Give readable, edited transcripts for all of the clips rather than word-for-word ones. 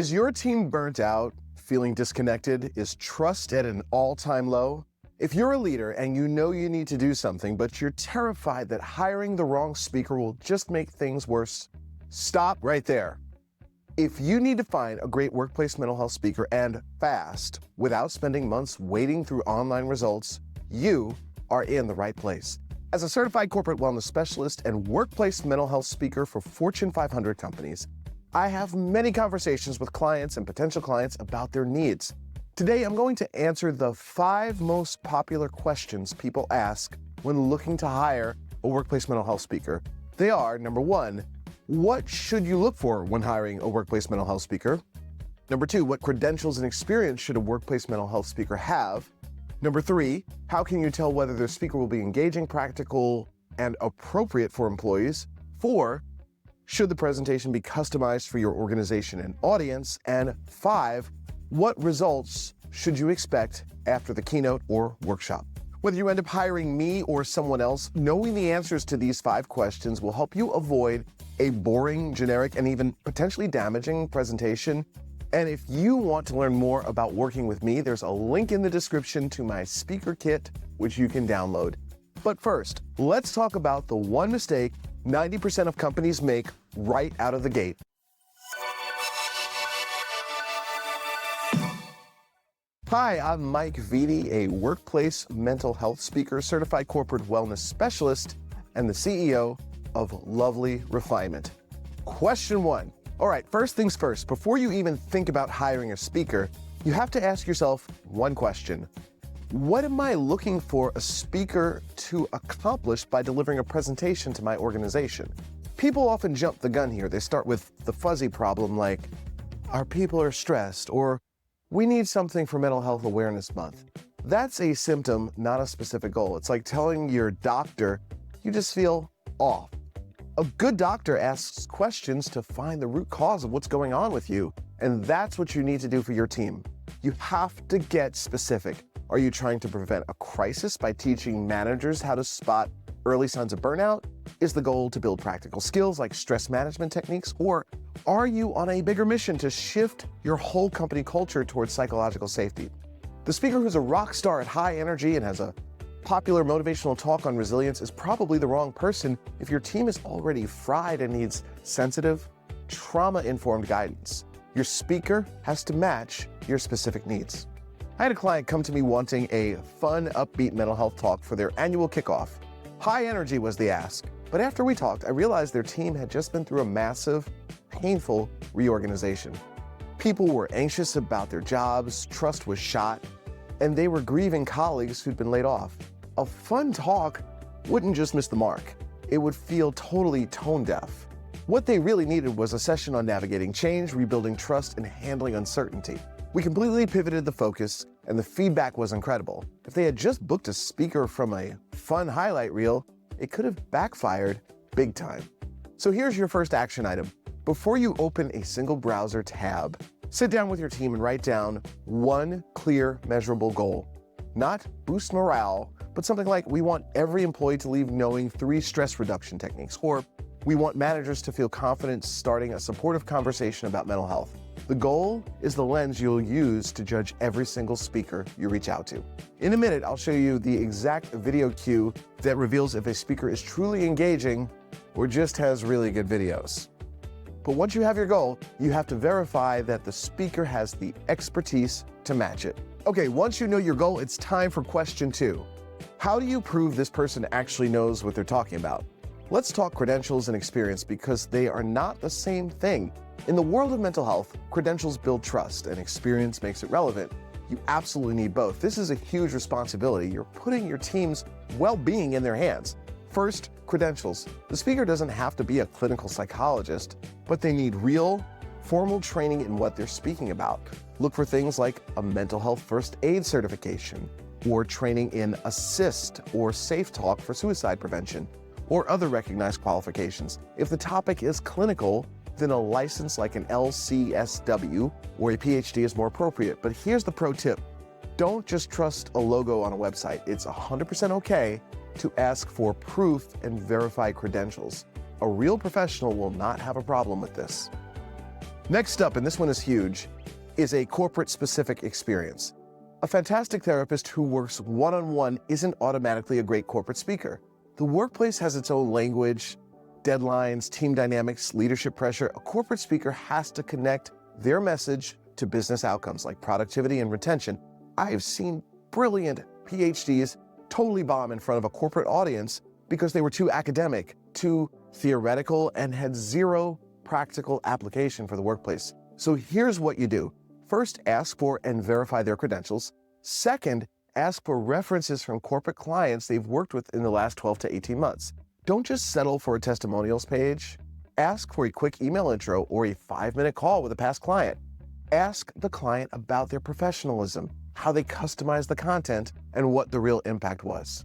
Is your team burnt out, feeling disconnected? Is trust at an all-time low? If you're a leader and you know you need to do something, but you're terrified that hiring the wrong speaker will just make things worse, stop right there. If you need to find a great workplace mental health speaker and fast, without spending months waiting through online results, you are in the right place. As a certified corporate wellness specialist and workplace mental health speaker for Fortune 500 companies, I have many conversations with clients and potential clients about their needs. Today, I'm going to answer the 5 most popular questions people ask when looking to hire a workplace mental health speaker. They are, number 1, what should you look for when hiring a workplace mental health speaker? Number 2, what credentials and experience should a workplace mental health speaker have? Number 3, how can you tell whether their speaker will be engaging, practical, and appropriate for employees? 4, should the presentation be customized for your organization and audience? And 5, what results should you expect after the keynote or workshop? Whether you end up hiring me or someone else, knowing the answers to these 5 questions will help you avoid a boring, generic, and even potentially damaging presentation. And if you want to learn more about working with me, there's a link in the description to my speaker kit, which you can download. But first, let's talk about the one mistake 90% of companies make right out of the gate. Hi, I'm Mike Veny, a workplace mental health speaker, certified corporate wellness specialist, and the CEO of Lovely Refinement. Question 1. All right, first things first, before you even think about hiring a speaker, you have to ask yourself one question. What am I looking for a speaker to accomplish by delivering a presentation to my organization? People often jump the gun here. They start with the fuzzy problem like, our people are stressed, or we need something for Mental Health Awareness Month. That's a symptom, not a specific goal. It's like telling your doctor you just feel off. A good doctor asks questions to find the root cause of what's going on with you, and that's what you need to do for your team. You have to get specific. Are you trying to prevent a crisis by teaching managers how to spot early signs of burnout? Is the goal to build practical skills like stress management techniques? Or are you on a bigger mission to shift your whole company culture towards psychological safety? The speaker who's a rock star at high energy and has a popular motivational talk on resilience is probably the wrong person if your team is already fried and needs sensitive, trauma-informed guidance. Your speaker has to match your specific needs. I had a client come to me wanting a fun, upbeat mental health talk for their annual kickoff. High energy was the ask, but after we talked, I realized their team had just been through a massive, painful reorganization. People were anxious about their jobs, trust was shot, and they were grieving colleagues who'd been laid off. A fun talk wouldn't just miss the mark. It would feel totally tone deaf. What they really needed was a session on navigating change, rebuilding trust, and handling uncertainty. We completely pivoted the focus, and the feedback was incredible. If they had just booked a speaker from a fun highlight reel, it could have backfired big time. So here's your first action item. Before you open a single browser tab, sit down with your team and write down one clear, measurable goal. Not boost morale, but something like, we want every employee to leave knowing 3 stress reduction techniques, or we want managers to feel confident starting a supportive conversation about mental health. The goal is the lens you'll use to judge every single speaker you reach out to. In a minute, I'll show you the exact video cue that reveals if a speaker is truly engaging or just has really good videos. But once you have your goal, you have to verify that the speaker has the expertise to match it. Okay, once you know your goal, it's time for question 2. How do you prove this person actually knows what they're talking about? Let's talk credentials and experience because they are not the same thing. In the world of mental health, credentials build trust and experience makes it relevant. You absolutely need both. This is a huge responsibility. You're putting your team's well-being in their hands. First, credentials. The speaker doesn't have to be a clinical psychologist, but they need real, formal training in what they're speaking about. Look for things like a mental health first aid certification, or training in ASSIST or Safe Talk for suicide prevention, or other recognized qualifications. If the topic is clinical, then a license like an LCSW or a PhD is more appropriate. But here's the pro tip. Don't just trust a logo on a website. It's 100% okay to ask for proof and verify credentials. A real professional will not have a problem with this. Next up, and this one is huge, is a corporate-specific experience. A fantastic therapist who works one-on-one isn't automatically a great corporate speaker. The workplace has its own language, deadlines, team dynamics, leadership pressure. A corporate speaker has to connect their message to business outcomes like productivity and retention. I have seen brilliant PhDs totally bomb in front of a corporate audience because they were too academic, too theoretical, and had zero practical application for the workplace. So here's what you do. First, ask for and verify their credentials. Second, ask for references from corporate clients they've worked with in the last 12 to 18 months. Don't just settle for a testimonials page. Ask for a quick email intro or a 5-minute call with a past client. Ask the client about their professionalism, how they customize the content, and what the real impact was.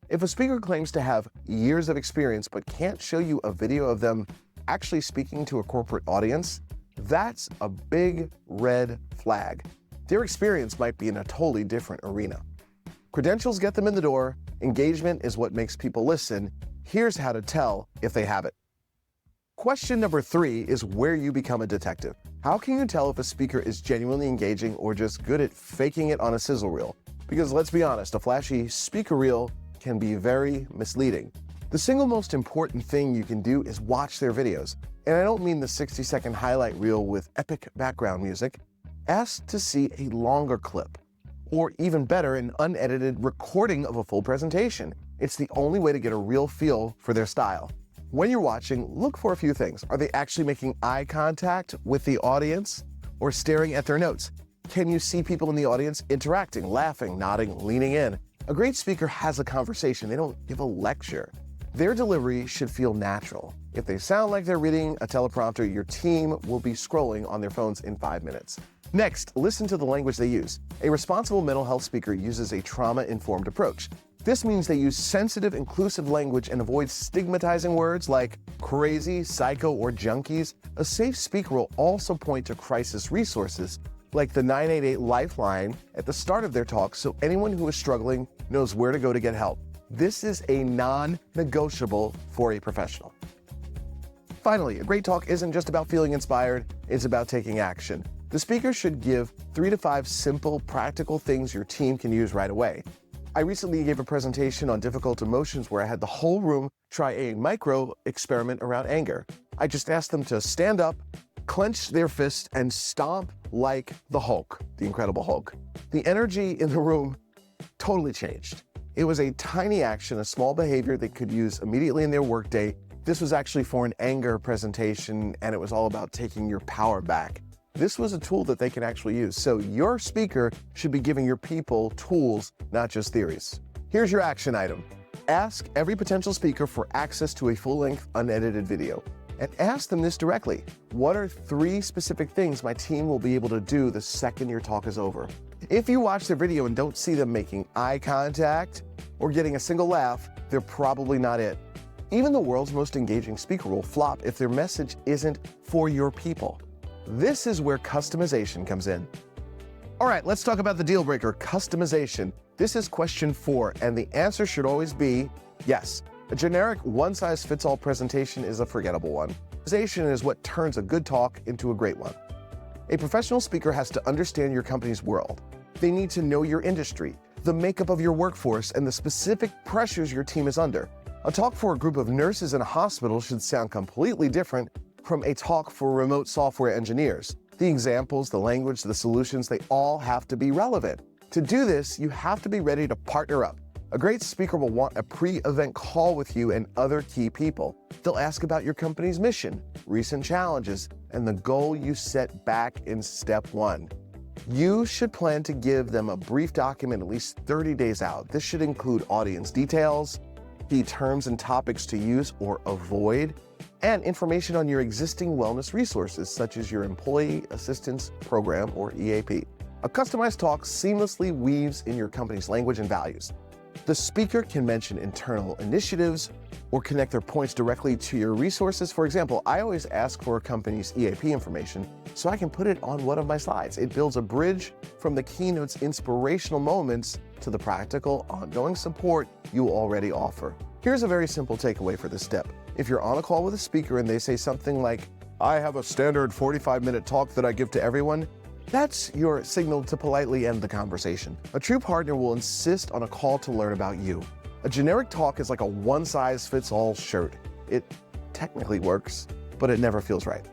If a speaker claims to have years of experience but can't show you a video of them actually speaking to a corporate audience, that's a big red flag. Their experience might be in a totally different arena. Credentials get them in the door. Engagement is what makes people listen. Here's how to tell if they have it. Question number 3 is where you become a detective. How can you tell if a speaker is genuinely engaging or just good at faking it on a sizzle reel? Because let's be honest, a flashy speaker reel can be very misleading. The single most important thing you can do is watch their videos. And I don't mean the 60-second highlight reel with epic background music. Ask to see a longer clip, or even better, an unedited recording of a full presentation. It's the only way to get a real feel for their style. When you're watching, look for a few things. Are they actually making eye contact with the audience or staring at their notes? Can you see people in the audience interacting, laughing, nodding, leaning in? A great speaker has a conversation. They don't give a lecture. Their delivery should feel natural. If they sound like they're reading a teleprompter, your team will be scrolling on their phones in 5 minutes. Next, listen to the language they use. A responsible mental health speaker uses a trauma-informed approach. This means they use sensitive, inclusive language and avoid stigmatizing words like crazy, psycho, or junkies. A safe speaker will also point to crisis resources like the 988 Lifeline at the start of their talk so anyone who is struggling knows where to go to get help. This is a non-negotiable for a professional. Finally, a great talk isn't just about feeling inspired, it's about taking action. The speaker should give 3 to 5 simple, practical things your team can use right away. I recently gave a presentation on difficult emotions where I had the whole room try a micro experiment around anger. I just asked them to stand up, clench their fist, and stomp like the Hulk, the Incredible Hulk. The energy in the room totally changed. It was a tiny action, a small behavior they could use immediately in their workday. This was actually for an anger presentation, and it was all about taking your power back. This was a tool that they can actually use. So your speaker should be giving your people tools, not just theories. Here's your action item. Ask every potential speaker for access to a full-length, unedited video. And ask them this directly. What are 3 specific things my team will be able to do the second your talk is over? If you watch their video and don't see them making eye contact or getting a single laugh, they're probably not it. Even the world's most engaging speaker will flop if their message isn't for your people. This is where customization comes in. All right, let's talk about the deal breaker, customization. This is question 4, and the answer should always be yes. A generic one-size-fits-all presentation is a forgettable one. Customization is what turns a good talk into a great one. A professional speaker has to understand your company's world. They need to know your industry, the makeup of your workforce, and the specific pressures your team is under. A talk for a group of nurses in a hospital should sound completely different from a talk for remote software engineers. The examples, the language, the solutions, they all have to be relevant. To do this, you have to be ready to partner up. A great speaker will want a pre-event call with you and other key people. They'll ask about your company's mission, recent challenges, and the goal you set back in step 1. You should plan to give them a brief document at least 30 days out. This should include audience details, key terms and topics to use or avoid, and information on your existing wellness resources, such as your Employee Assistance Program or EAP. A customized talk seamlessly weaves in your company's language and values. The speaker can mention internal initiatives or connect their points directly to your resources. For example, I always ask for a company's EAP information so I can put it on one of my slides. It builds a bridge from the keynote's inspirational moments to the practical, ongoing support you already offer. Here's a very simple takeaway for this step. If you're on a call with a speaker and they say something like, I have a standard 45-minute talk that I give to everyone, that's your signal to politely end the conversation. A true partner will insist on a call to learn about you. A generic talk is like a one-size-fits-all shirt. It technically works, but it never feels right.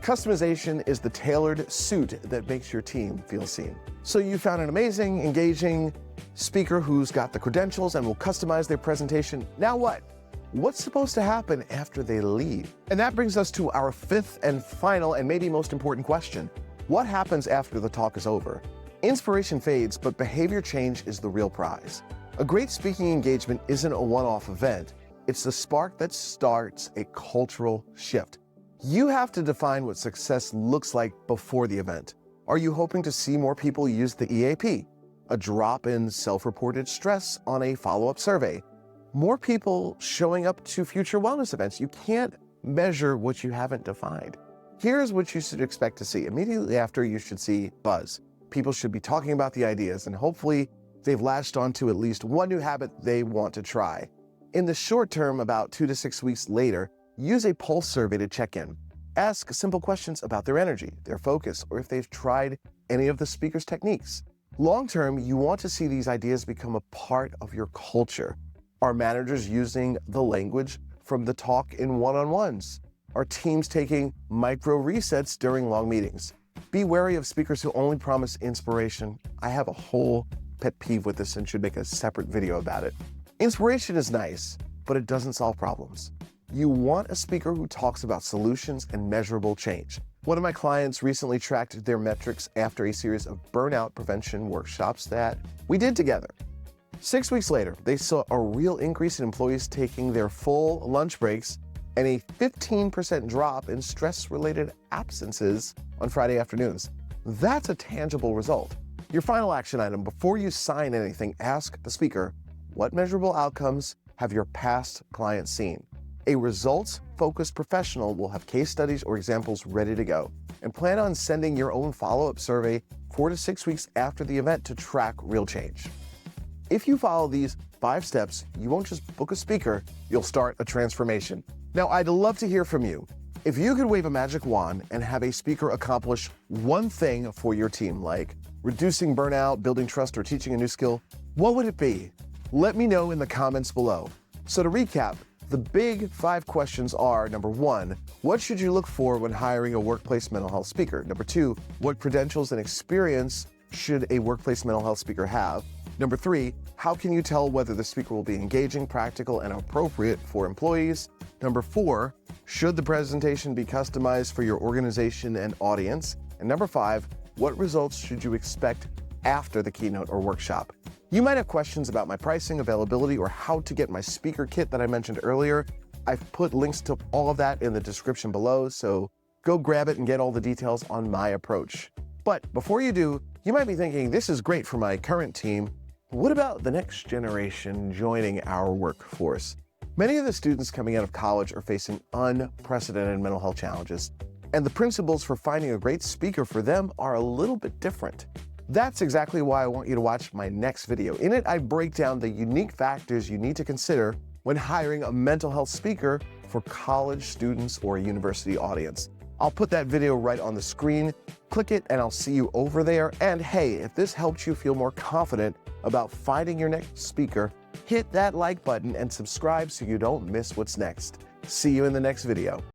Customization is the tailored suit that makes your team feel seen. So you found an amazing, engaging speaker who's got the credentials and will customize their presentation. Now what? What's supposed to happen after they leave? And that brings us to our fifth and final and maybe most important question. What happens after the talk is over? Inspiration fades, but behavior change is the real prize. A great speaking engagement isn't a one-off event. It's the spark that starts a cultural shift. You have to define what success looks like before the event. Are you hoping to see more people use the EAP? A drop in self-reported stress on a follow-up survey? More people showing up to future wellness events? You can't measure what you haven't defined. Here's what you should expect to see. Immediately after, you should see buzz. People should be talking about the ideas, and hopefully they've latched onto at least one new habit they want to try. In the short term, about 2 to 6 weeks later, use a pulse survey to check in. Ask simple questions about their energy, their focus, or if they've tried any of the speaker's techniques. Long term, you want to see these ideas become a part of your culture. Are managers using the language from the talk in one-on-ones? Are teams taking micro resets during long meetings? Be wary of speakers who only promise inspiration. I have a whole pet peeve with this and should make a separate video about it. Inspiration is nice, but it doesn't solve problems. You want a speaker who talks about solutions and measurable change. One of my clients recently tracked their metrics after a series of burnout prevention workshops that we did together. 6 weeks later, they saw a real increase in employees taking their full lunch breaks and a 15% drop in stress-related absences on Friday afternoons. That's a tangible result. Your final action item: before you sign anything, ask the speaker, what measurable outcomes have your past clients seen? A results-focused professional will have case studies or examples ready to go, and plan on sending your own follow-up survey 4 to 6 weeks after the event to track real change. If you follow these 5 steps, you won't just book a speaker, you'll start a transformation. Now, I'd love to hear from you. If you could wave a magic wand and have a speaker accomplish one thing for your team, like reducing burnout, building trust, or teaching a new skill, what would it be? Let me know in the comments below. So to recap, the big 5 questions are: number 1, what should you look for when hiring a workplace mental health speaker? Number 2, what credentials and experience should a workplace mental health speaker have? Number 3, how can you tell whether the speaker will be engaging, practical, and appropriate for employees? Number 4, should the presentation be customized for your organization and audience? And number 5, what results should you expect after the keynote or workshop? You might have questions about my pricing, availability, or how to get my speaker kit that I mentioned earlier. I've put links to all of that in the description below, so go grab it and get all the details on my approach. But before you do, you might be thinking, this is great for my current team. What about the next generation joining our workforce? Many of the students coming out of college are facing unprecedented mental health challenges, and the principles for finding a great speaker for them are a little bit different. That's exactly why I want you to watch my next video. In it, I break down the unique factors you need to consider when hiring a mental health speaker for college students or a university audience. I'll put that video right on the screen. Click it and I'll see you over there. And hey, if this helps you feel more confident about finding your next speaker, hit that like button and subscribe so you don't miss what's next. See you in the next video.